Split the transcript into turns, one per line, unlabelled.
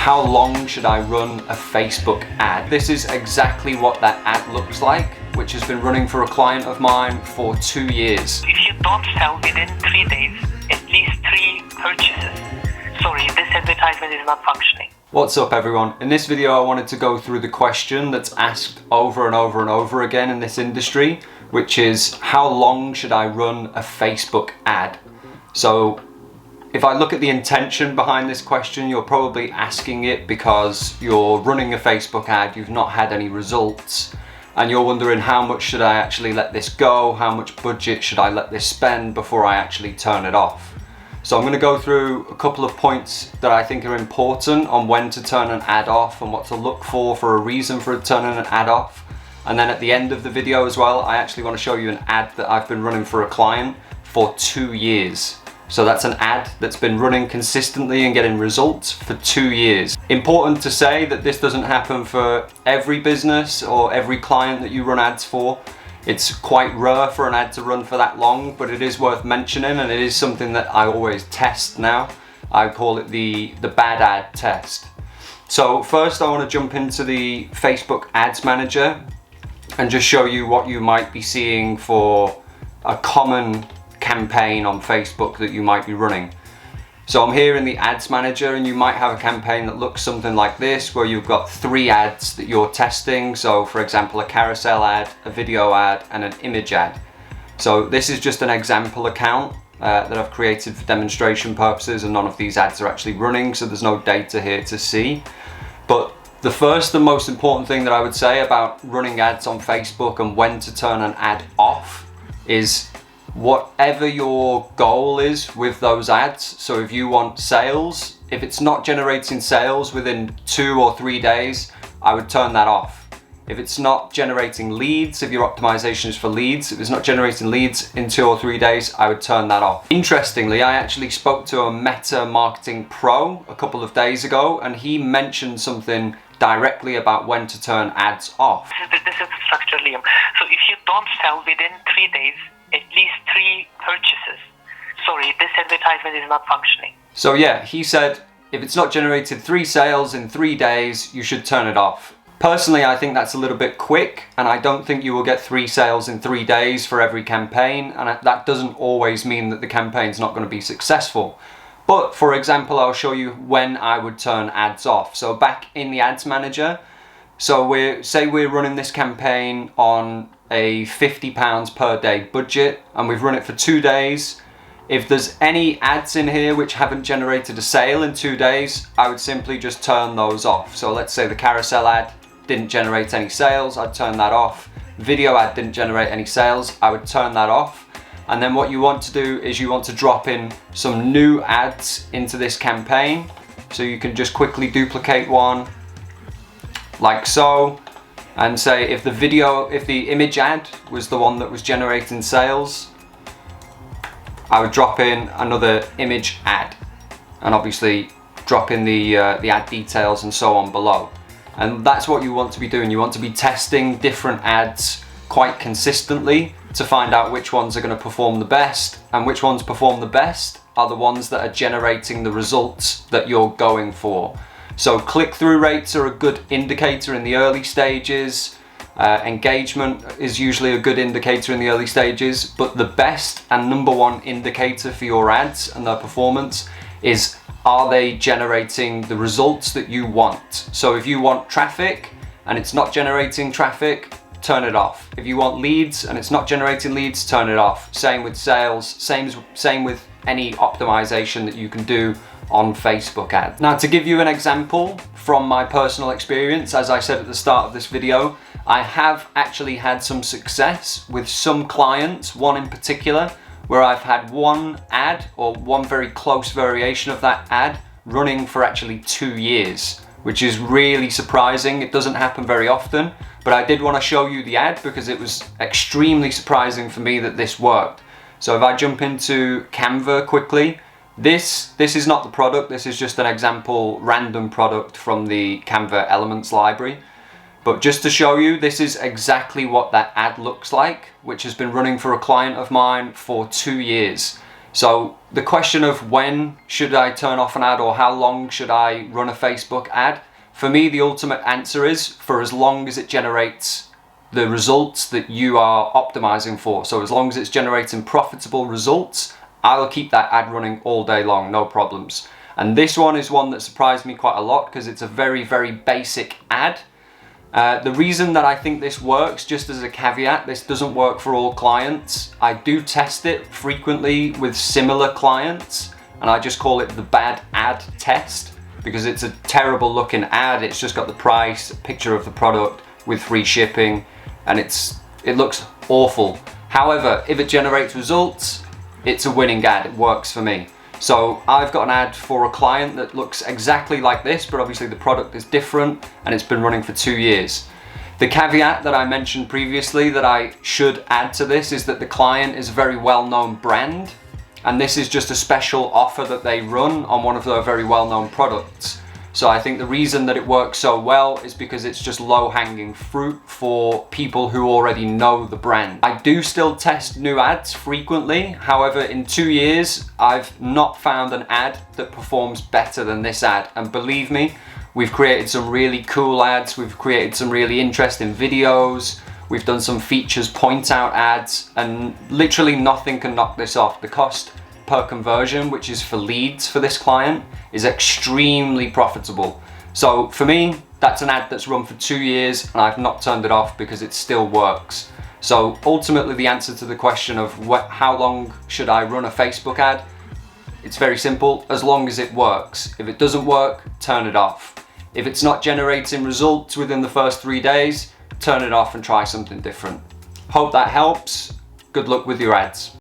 how long should I run a Facebook ad? This is exactly what that ad looks like, which has been running for a client of mine for 2 years.
If you don't sell within 3 days, at least 3 purchases. Sorry, this advertisement is not functioning.
What's up everyone? In this video I wanted to go through the question that's asked over and over and over again in this industry, which is how long should I run a Facebook ad? So if I look at the intention behind this question, you're probably asking it because you're running a Facebook ad, you've not had any results, and you're wondering how much should I actually let this go, how much budget should I let this spend before I actually turn it off. So I'm going to go through a couple of points that I think are important on when to turn an ad off and what to look for a reason for turning an ad off. And then at the end of the video as well, I actually want to show you an ad that I've been running for a client for 2 years. So that's an ad that's been running consistently and getting results for 2 years. Important to say that this doesn't happen for every business or every client that you run ads for. It's quite rare for an ad to run for that long, but it is worth mentioning, and it is something that I always test now. I call it the bad ad test. So first I want to jump into the Facebook Ads Manager and just show you what you might be seeing for a common campaign on Facebook that you might be running. So I'm here in the Ads Manager, and you might have a campaign that looks something like this, where you've got 3 ads that you're testing. So for example, a carousel ad, a video ad, and an image ad. So this is just an example account that I've created for demonstration purposes, and none of these ads are actually running, so there's no data here to see. But the first and most important thing that I would say about running ads on Facebook and when to turn an ad off is whatever your goal is with those ads. So if you want sales, if it's not generating sales within 2 or 3 days, I would turn that off. If it's not generating leads, if your optimization is for leads, if it's not generating leads in 2 or 3 days, I would turn that off. Interestingly, I actually spoke to a Meta Marketing Pro a couple of days ago, and he mentioned something directly about when to turn ads off.
This is the structure, Liam. So if you don't sell within 3 days, at least 3 purchases. Sorry, this advertisement is not functioning.
So yeah, he said if it's not generated 3 sales in 3 days, you should turn it off. Personally, I think that's a little bit quick, and I don't think you will get 3 sales in 3 days for every campaign, and that doesn't always mean that the campaign's not going to be successful. But for example, I'll show you when I would turn ads off. So back in the Ads Manager, so we're running this campaign on a £50 per day budget, and we've run it for 2 days. If there's any ads in here which haven't generated a sale in 2 days, I would simply just turn those off. So let's say the carousel ad didn't generate any sales, I'd turn that off. Video ad didn't generate any sales, I would turn that off. And then what you want to do is you want to drop in some new ads into this campaign. So you can just quickly duplicate one like so, and say if the image ad was the one that was generating sales, I would drop in another image ad, and obviously drop in the ad details and so on below. And that's what you want to be doing. You want to be testing different ads quite consistently to find out which ones are going to perform the best, and which ones perform the best are the ones that are generating the results that you're going for. So click-through rates are a good indicator in the early stages. Engagement is usually a good indicator in the early stages, but the best and #1 indicator for your ads and their performance is, are they generating the results that you want? So if you want traffic and it's not generating traffic, turn it off. If you want leads and it's not generating leads, turn it off. Same with sales, same with any optimization that you can do on Facebook ads. Now, to give you an example from my personal experience, as I said at the start of this video, I have actually had some success with some clients, one in particular, where I've had one ad or one very close variation of that ad running for actually 2 years, which is really surprising. It doesn't happen very often, but I did want to show you the ad because it was extremely surprising for me that this worked. So if I jump into Canva quickly, this is not the product, this is just an example random product from the Canva Elements library. But just to show you, this is exactly what that ad looks like, which has been running for a client of mine for 2 years. So the question of when should I turn off an ad or how long should I run a Facebook ad? For me, the ultimate answer is for as long as it generates the results that you are optimizing for. So as long as it's generating profitable results, I'll keep that ad running all day long, no problems. And this one is one that surprised me quite a lot because it's a very, very basic ad. The reason that I think this works, just as a caveat, this doesn't work for all clients. I do test it frequently with similar clients, and I just call it the bad ad test because it's a terrible looking ad. It's just got the price, a picture of the product with free shipping, and it looks awful. However, if it generates results, it's a winning ad. It works for me. So I've got an ad for a client that looks exactly like this, but obviously the product is different and it's been running for 2 years. The caveat that I mentioned previously that I should add to this is that the client is a very well-known brand, and this is just a special offer that they run on one of their very well-known products. So I think the reason that it works so well is because it's just low-hanging fruit for people who already know the brand. I do still test new ads frequently. However, in 2 years, I've not found an ad that performs better than this ad. And believe me, we've created some really cool ads. We've created some really interesting videos. We've done some features point out ads, and literally nothing can knock this off. The cost per conversion, which is for leads for this client, is extremely profitable. So for me, that's an ad that's run for 2 years and I've not turned it off because it still works. So ultimately the answer to the question of how long should I run a Facebook ad, it's very simple, as long as it works. If it doesn't work, turn it off. If it's not generating results within the first 3 days, turn it off and try something different. Hope that helps. Good luck with your ads.